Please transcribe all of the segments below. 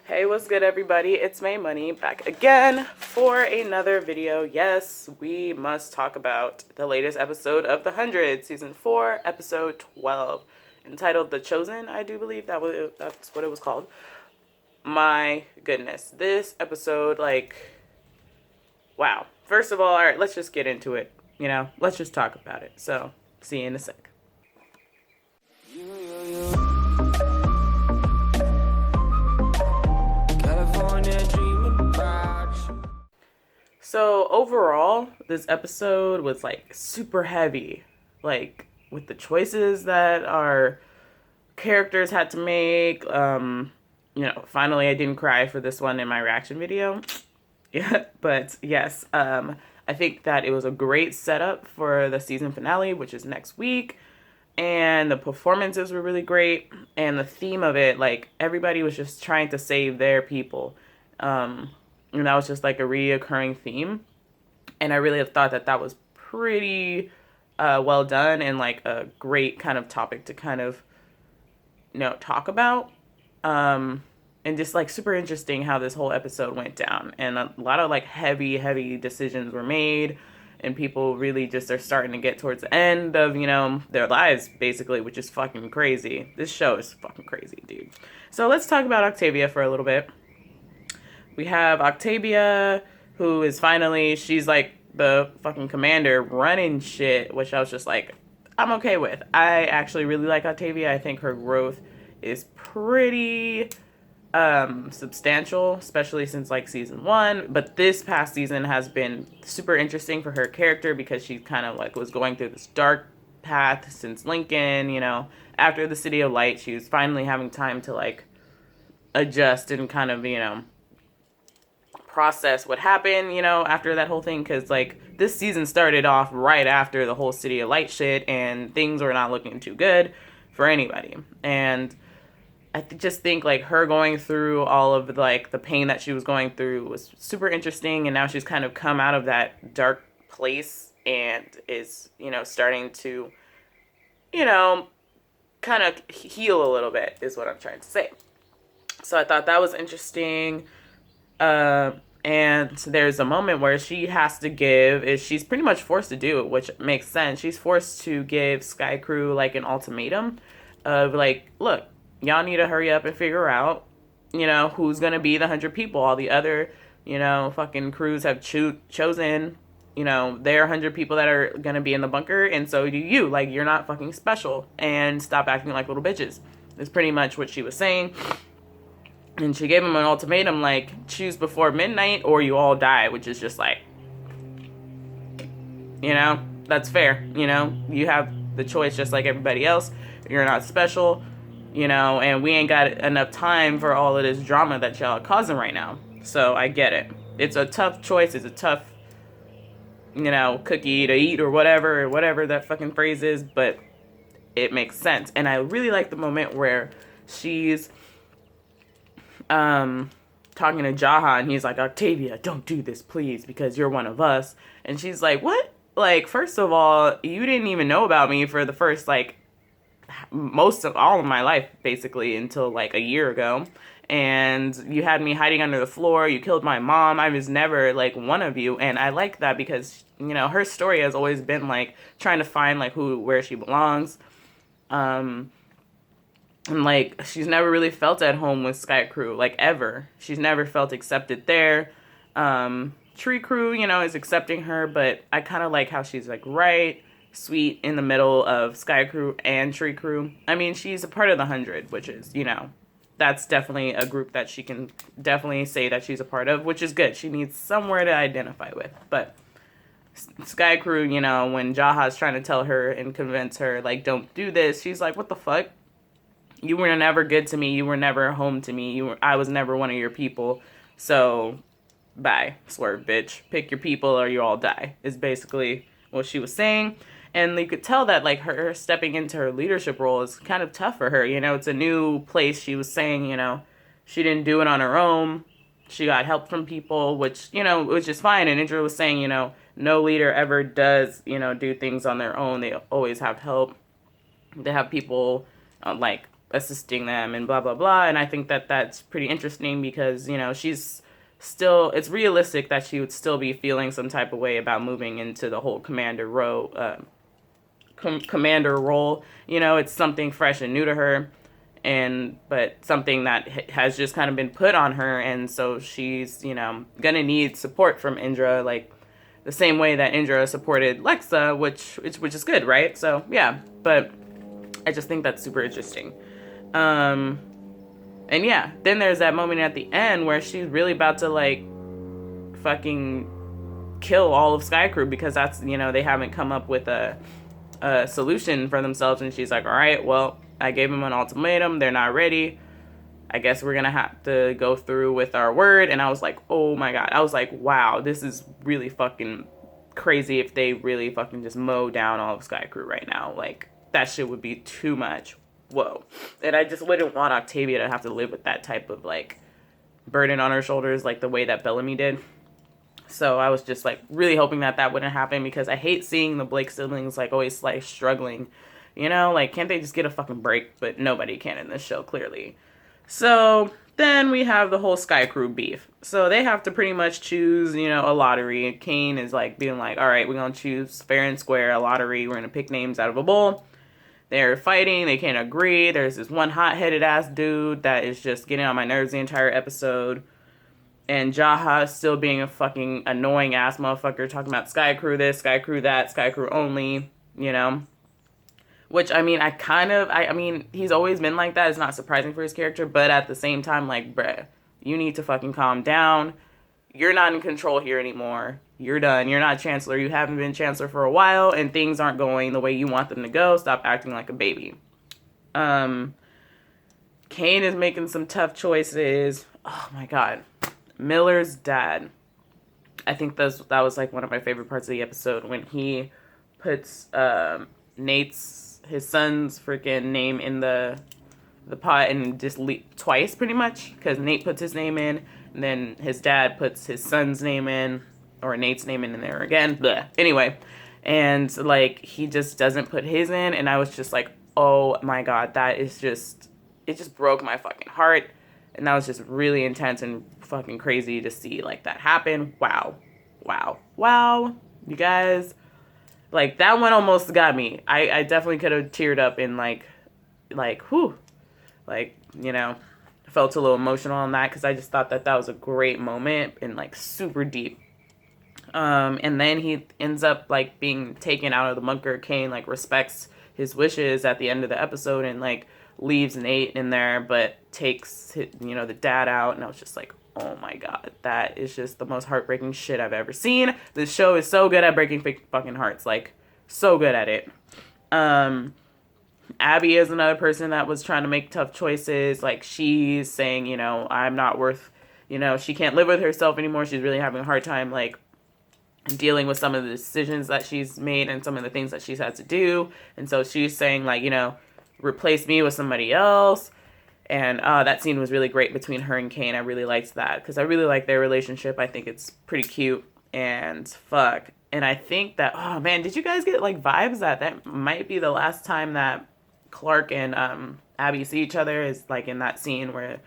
Hey, what's good, everybody? It's Maymoney back again for another video. Yes, we must talk about the latest episode of The 100, season 4, episode 12, entitled The Chosen. I do believe that's what it was called. My goodness, this episode, wow. First of all right, let's just get into it. Let's just talk about it. So, see you in a sec. So overall, this episode was super heavy, with the choices that our characters had to make. Finally I didn't cry for this one in my reaction video. Yeah, but yes, I think that it was a great setup for the season finale, which is next week. And the performances were really great. And the theme of it, everybody was just trying to save their people. And that was just a reoccurring theme. And I really thought that was pretty well done and a great kind of topic to kind of, talk about. And just super interesting how this whole episode went down. And a lot of heavy decisions were made. And people really just are starting to get towards the end of, their lives, basically, which is fucking crazy. This show is fucking crazy, dude. So let's talk about Octavia for a little bit. We have Octavia, who is she's the fucking commander running shit, which I was just I'm okay with. I actually really like Octavia. I think her growth is pretty substantial, especially since season 1. But this past season has been super interesting for her character because she kind of was going through this dark path since Lincoln, after the City of Light. She was finally having time to adjust and kind of, process what happened, after that whole thing, because this season started off right after the whole City of Light shit, and things were not looking too good for anybody. And I just think her going through all of the pain that she was going through was super interesting, and now she's kind of come out of that dark place and is starting to kind of heal a little bit, is what I'm trying to say. So I thought that was interesting. And there's a moment where she has to she's pretty much forced to do it, which makes sense. She's forced to give Sky Crew an ultimatum of look, y'all need to hurry up and figure out, who's gonna be the 100 people. All the other, fucking crews have chosen, their 100 people that are gonna be in the bunker, and so do you. You're not fucking special, and stop acting like little bitches. Is pretty much what she was saying. And she gave him an ultimatum, choose before midnight or you all die, which is just that's fair. You have the choice just like everybody else. You're not special, and we ain't got enough time for all of this drama that y'all are causing right now. So I get it. It's a tough choice. It's a tough, cookie to eat or whatever that fucking phrase is, but it makes sense. And I really like the moment where she's talking to Jaha, and he's like, Octavia, don't do this, please, because you're one of us. And she's like, what? First of all, you didn't even know about me for the first, most of all of my life, basically, until, a year ago. And you had me hiding under the floor. You killed my mom. I was never, one of you. And I like that because, her story has always been, trying to find, where she belongs. And, she's never really felt at home with Sky Crew, ever. She's never felt accepted there. Tree Crew, is accepting her, but I kind of like how she's, right, sweet, in the middle of Sky Crew and Tree Crew. I mean, she's a part of the 100, which is, that's definitely a group that she can definitely say that she's a part of, which is good. She needs somewhere to identify with. But Sky Crew, when Jaha's trying to tell her and convince her, don't do this, she's like, what the fuck? You were never good to me. You were never home to me. I was never one of your people. So, bye. Swerve, bitch. Pick your people or you all die, is basically what she was saying. And you could tell that, her stepping into her leadership role is kind of tough for her. It's a new place. She was saying, she didn't do it on her own. She got help from people, which, which is fine. And Indra was saying, no leader ever does, do things on their own. They always have help. They have people, assisting them and blah, blah, blah. And I think that that's pretty interesting because, you know, she's still, it's realistic that she would still be feeling some type of way about moving into the whole commander role. You know, it's something fresh and new to her, but something that has just kind of been put on her, and so she's, you know, gonna need support from Indra, like the same way that Indra supported Lexa, which is good, right? So yeah, but I just think that's super interesting. And yeah, then there's that moment at the end where she's really about to like fucking kill all of Sky Crew because that's, you know, they haven't come up with a solution for themselves, and she's like, all right, well, I gave them an ultimatum, they're not ready, I guess we're gonna have to go through with our word. And I was like, oh my god, I was like, wow, this is really fucking crazy if they really fucking just mow down all of Sky Crew right now. Like, that shit would be too much. Whoa. And I just wouldn't want Octavia to have to live with that type of like burden on her shoulders, like the way that Bellamy did. So I was just like really hoping that that wouldn't happen, because I hate seeing the Blake siblings like always like struggling, you know, like can't they just get a fucking break? But nobody can in this show, clearly. So then we have the whole Sky Crew beef. So they have to pretty much choose, you know, a lottery. Kane is like being like, all right, we're going to choose fair and square, a lottery. We're going to pick names out of a bowl. They're fighting. They can't agree. There's this one hot-headed ass dude that is just getting on my nerves the entire episode. And Jaha still being a fucking annoying ass motherfucker, talking about Sky Crew this, Sky Crew that, Sky Crew only, you know. Which, I mean, I mean, he's always been like that. It's not surprising for his character. But at the same time, like, bruh, you need to fucking calm down. You're not in control here anymore. You're done. You're not Chancellor. You haven't been Chancellor for a while, and things aren't going the way you want them to go. Stop acting like a baby. Kane is making some tough choices. Oh, my God. Miller's dad. I think that was, like, one of my favorite parts of the episode, when he puts his son's freaking name in the pot and just twice, pretty much, because Nate puts his name in, and then his dad puts his son's name in, or Nate's name in there again. Blech. Anyway, and like he just doesn't put his in, and I was just like, oh my god, that is just, it just broke my fucking heart, and that was just really intense and fucking crazy to see like that happen. Wow, you guys. Like, that one almost got me. I definitely could have teared up in, like, whew. Like, you know, felt a little emotional on that, because I just thought that was a great moment and, like, super deep. And then he ends up, like, being taken out of the bunker. Kane, like, respects his wishes at the end of the episode and, like, leaves Nate in there, but takes, you know, the dad out. And I was just like, oh my god, that is just the most heartbreaking shit I've ever seen. This show is so good at breaking fucking hearts, like, so good at it. Abby is another person that was trying to make tough choices. Like, she's saying, you know, I'm not worth, you know, she can't live with herself anymore. She's really having a hard time, like, dealing with some of the decisions that she's made and some of the things that she's had to do. And so she's saying, like, you know, replace me with somebody else. And that scene was really great between her and Kane. I really liked that, because I really like their relationship. I think it's pretty cute, and fuck. And I think that, oh man, did you guys get like vibes that might be the last time that Clarke and Abby see each other, is like in that scene where,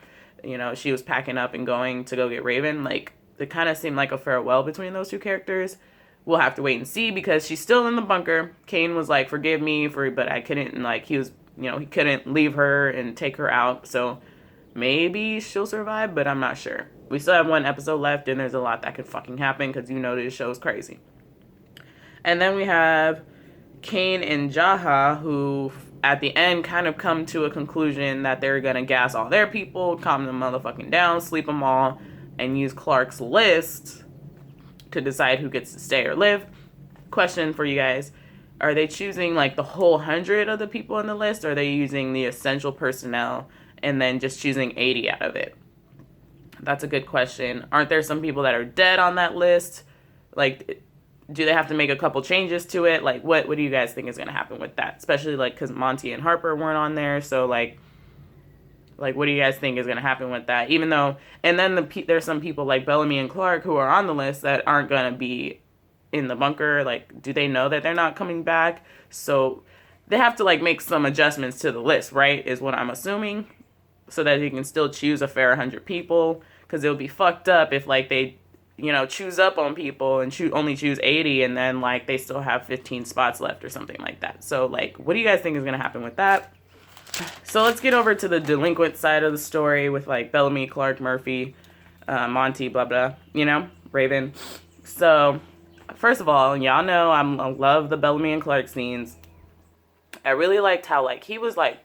you know, she was packing up and going to go get Raven. Like, it kind of seemed like a farewell between those two characters. We'll have to wait and see, because she's still in the bunker. Kane was like, forgive me but I couldn't, and like, he was, you know, he couldn't leave her and take her out. So maybe she'll survive, but I'm not sure. We still have one episode left, and there's a lot that could fucking happen, because you know this show is crazy. And then we have Kane and Jaha, who at the end kind of come to a conclusion that they're gonna gas all their people, calm them motherfucking down, sleep them all, and use Clarke's list to decide who gets to stay or live. Question for you guys. Are they choosing like the whole 100 of the people on the list, or are they using the essential personnel and then just choosing 80 out of it? That's a good question. Aren't there some people that are dead on that list? Like, do they have to make a couple changes to it? Like, what do you guys think is going to happen with that? Especially, like, because Monty and Harper weren't on there. So, like, what do you guys think is going to happen with that? Even though, and then there's some people like Bellamy and Clarke who are on the list that aren't going to be in the bunker. Like, do they know that they're not coming back? So they have to like make some adjustments to the list, right? Is what I'm assuming, so that they can still choose a fair 100 people. Because it would be fucked up if like they, you know, choose up on people and only choose 80, and then like they still have 15 spots left or something like that. So like, what do you guys think is gonna happen with that? So let's get over to the delinquent side of the story with like Bellamy, Clarke, Murphy, Monty, blah blah, you know, Raven. So first of all, y'all know I love the Bellamy and Clarke scenes. I really liked how like he was like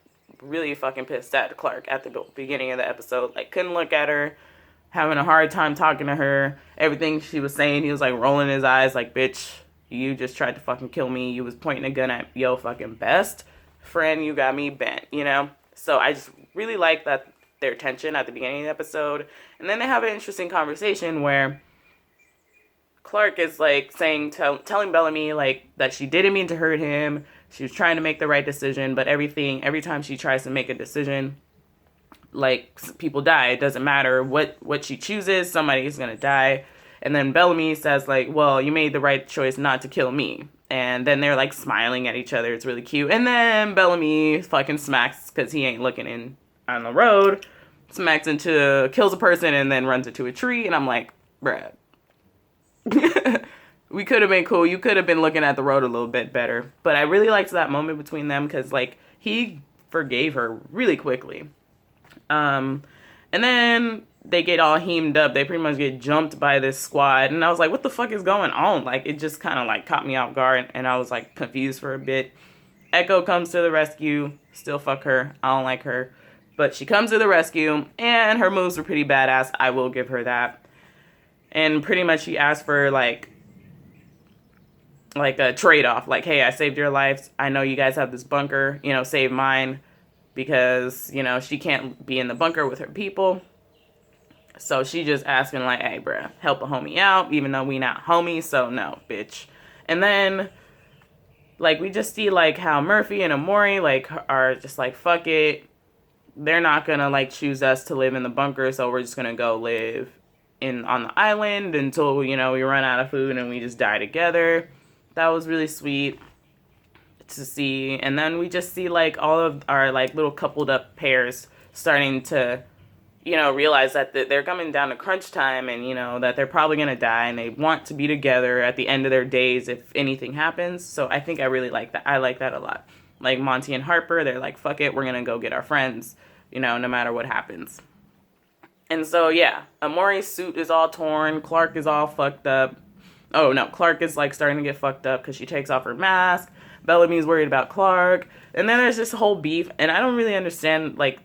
really fucking pissed at Clarke at the beginning of the episode. Like couldn't look at her, having a hard time talking to her. Everything she was saying, he was like rolling his eyes like, bitch, you just tried to fucking kill me. You was pointing a gun at yo fucking best friend. You got me bent, you know? So I just really like that their tension at the beginning of the episode. And then they have an interesting conversation where Clarke is like telling Bellamy like that she didn't mean to hurt him. She was trying to make the right decision, but every time she tries to make a decision, like people die. It doesn't matter what she chooses, somebody is gonna die. And then Bellamy says like, well, you made the right choice not to kill me. And then they're like smiling at each other. It's really cute. And then Bellamy fucking smacks, because he ain't looking in on the road, kills a person and then runs into a tree. And I'm like, bruh, we could have been cool. You could have been looking at the road a little bit better. But I really liked that moment between them, because like he forgave her really quickly. And then they get all heamed up. They pretty much get jumped by this squad. And I was like, what the fuck is going on? Like, it just kind of like caught me off guard. And I was like confused for a bit. Echo comes to the rescue. Still fuck her. I don't like her. But she comes to the rescue. And her moves were pretty badass. I will give her that. And pretty much she asked for like a trade-off. Like, hey, I saved your lives. I know you guys have this bunker. You know, save mine. Because, you know, she can't be in the bunker with her people. So she just asking like, hey, bruh, help a homie out. Even though we not homies. So no, bitch. And then, like, we just see, like, how Murphy and Amori, like, are just like, fuck it. They're not gonna, like, choose us to live in the bunker. So we're just gonna go live on the island until, you know, we run out of food and we just die together. That was really sweet to see. And then we just see like all of our like little coupled up pairs starting to, you know, realize that they're coming down to crunch time, and you know that they're probably gonna die, and they want to be together at the end of their days if anything happens. So I think I really like that. I like that a lot. Like Monty and Harper, they're like, fuck it, we're gonna go get our friends, you know, no matter what happens. And so yeah, Amori's suit is all torn. Clarke is all fucked up. Oh no, Clarke is like starting to get fucked up because she takes off her mask. Bellamy's worried about Clarke. And then there's this whole beef. And I don't really understand, like,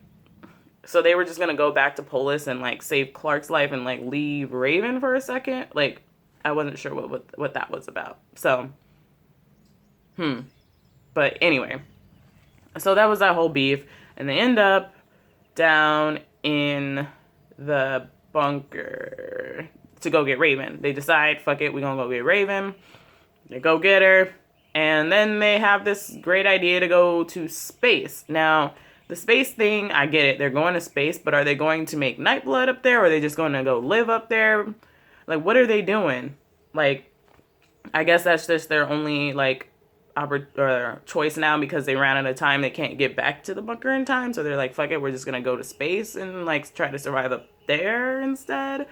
so they were just going to go back to Polis and, like, save Clarke's life and, like, leave Raven for a second? Like, I wasn't sure what that was about. So, But anyway. So that was that whole beef. And they end up down in the bunker to go get Raven. They decide, fuck it, we're going to go get Raven. They go get her. And then they have this great idea to go to space. Now, the space thing, I get it. They're going to space, but are they going to make Nightblood up there? Or are they just going to go live up there? Like, what are they doing? Like, I guess that's just their only, like, choice now, because they ran out of time. They can't get back to the bunker in time. So they're like, fuck it, we're just going to go to space and, like, try to survive up there instead.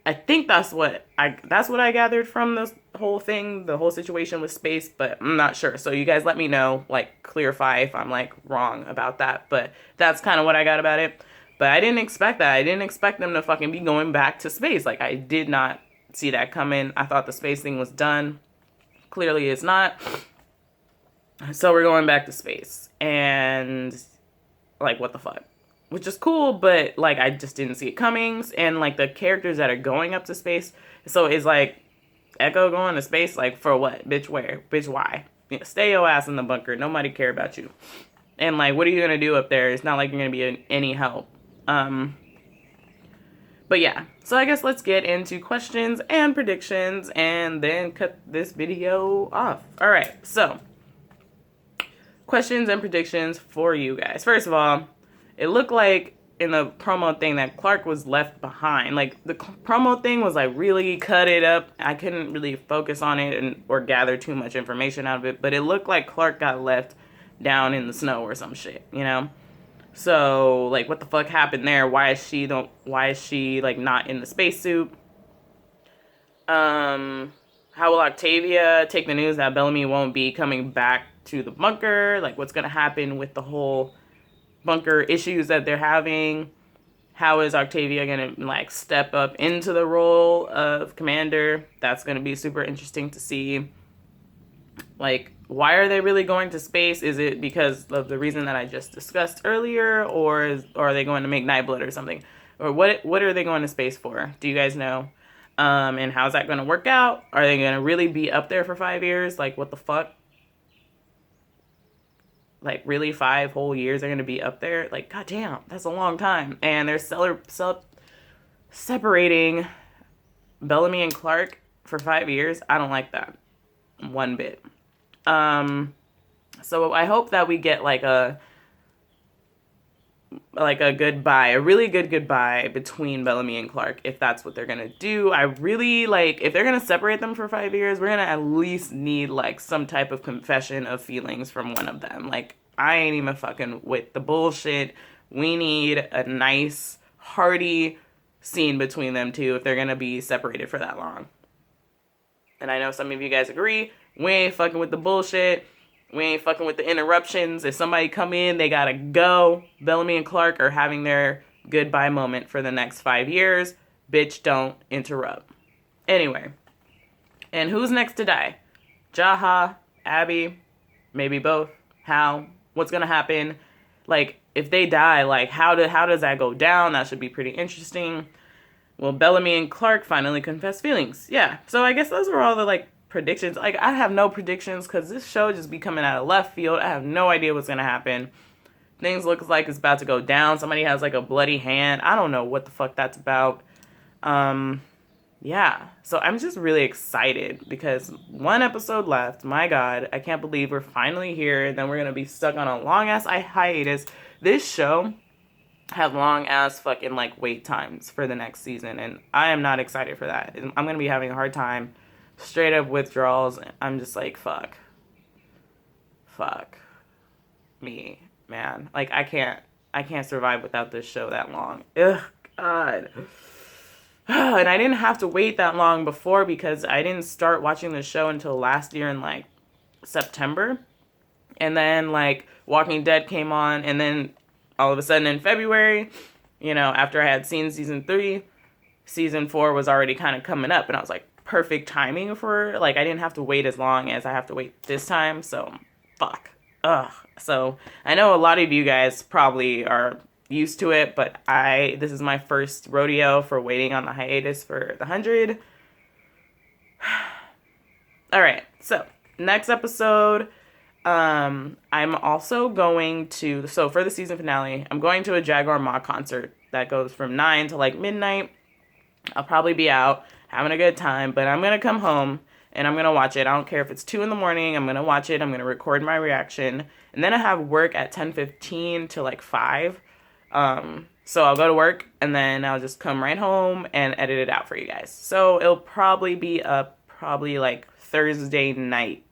I think that's what I gathered from this whole thing, the whole situation with space, but I'm not sure. So you guys let me know, like, clarify if I'm, like, wrong about that. But that's kind of what I got about it. But I didn't expect that. I didn't expect them to fucking be going back to space. Like, I did not see that coming. I thought the space thing was done. Clearly it's not. So we're going back to space. And, like, what the fuck? Which is cool, but, like, I just didn't see it coming. And, like, the characters that are going up to space. So it's, like, Echo going to space? Like, for what? Bitch, where? Bitch, why? Yeah, stay your ass in the bunker. Nobody care about you. And, like, what are you going to do up there? It's not like you're going to be any help. But, yeah. So, I guess let's get into questions and predictions. And then cut this video off. Alright, so. Questions and predictions for you guys. First of all, it looked like in the promo thing that Clarke was left behind. Like, the promo thing was like really cut it up. I couldn't really focus on it or gather too much information out of it, but it looked like Clarke got left down in the snow or some shit, you know? So, like, what the fuck happened there? Why is she like not in the spacesuit? How will Octavia take the news that Bellamy won't be coming back to the bunker? Like, what's gonna happen with the whole bunker issues that they're having? How is Octavia gonna like step up into the role of commander? That's gonna be super interesting to see. Like, why are they really going to space? Is it because of the reason that I just discussed earlier, or are they going to make Nightblood or something? Or what are they going to space for? Do you guys know? And how's that going to work out? Are they going to really be up there for 5 years? Like, what the fuck? Like, really 5 whole years they're going to be up there? Like, goddamn, that's a long time. And they're separating Bellamy and Clarke for 5 years. I don't like that one bit. So I hope that we get like a goodbye, a really good goodbye between Bellamy and Clarke, if that's what they're gonna do. I really like, if they're gonna separate them for 5 years, we're gonna at least need like some type of confession of feelings from one of them. Like, I ain't even fucking with the bullshit. We need a nice, hearty scene between them two if they're gonna be separated for that long. And I know some of you guys agree. We ain't fucking with the bullshit. We ain't fucking with the interruptions. If somebody come in, they gotta go. Bellamy and Clarke are having their goodbye moment for the next 5 years. Bitch, don't interrupt. Anyway. And who's next to die? Jaha, Abby, maybe both. How? What's gonna happen? Like, if they die, like, how does that go down? That should be pretty interesting. Will Bellamy and Clarke finally confess feelings? Yeah. So I guess those were all the, like, predictions. Like, I have no predictions because this show just be coming out of left field. I have no idea what's gonna happen. Things look like it's about to go down. Somebody has like a bloody hand. I don't know what the fuck that's about. Yeah. So I'm just really excited because 1 episode left. My God, I can't believe we're finally here. And then we're gonna be stuck on a long ass hiatus. This show have long ass fucking like wait times for the next season, and I am not excited for that. I'm gonna be having a hard time. Straight up withdrawals. I'm just like, fuck me, man. Like, I can't survive without this show that long. Ugh, God. And I didn't have to wait that long before because I didn't start watching the show until last year in like September. And then like Walking Dead came on, and then all of a sudden in February, you know, after I had seen season 3, season 4 was already kind of coming up, and I was like, perfect timing for, like, I didn't have to wait as long as I have to wait this time, so fuck. Ugh. So I know a lot of you guys probably are used to it, but this is my first rodeo for waiting on the hiatus for the 100. All right, so next episode, I'm also going to, so for the season finale, I'm going to a Jaguar Ma concert that goes from 9 to like midnight. I'll probably be out having a good time, but I'm going to come home and I'm going to watch it. I don't care if it's 2 in the morning. I'm going to watch it. I'm going to record my reaction. And then I have work at 10:15 to like 5. So I'll go to work and then I'll just come right home and edit it out for you guys. So it'll probably be up probably like Thursday night,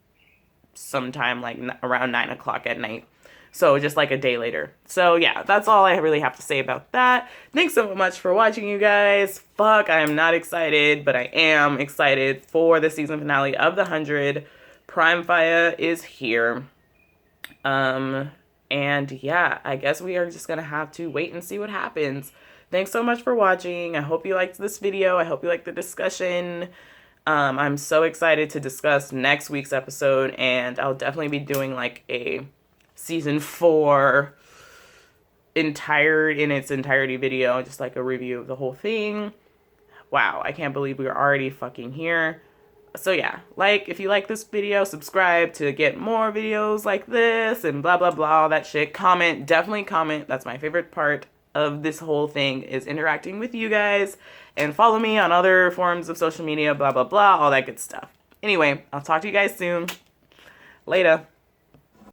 sometime like around 9 o'clock at night. So just like a day later. So yeah, that's all I really have to say about that. Thanks so much for watching, you guys. Fuck, I am not excited, but I am excited for the season finale of the 100. Prime Fire is here. And yeah, I guess we are just gonna have to wait and see what happens. Thanks so much for watching. I hope you liked this video. I hope you liked the discussion. I'm so excited to discuss next week's episode, and I'll definitely be doing like a season 4 in its entirety video, just like a review of the whole thing. Wow, I can't believe we're already fucking here. So yeah, if you like this video, subscribe to get more videos like this and blah blah blah, all that shit. Comment, definitely comment. That's my favorite part of this whole thing, is interacting with you guys. And follow me on other forms of social media, blah blah blah, all that good stuff. Anyway, I'll talk to you guys soon. Later.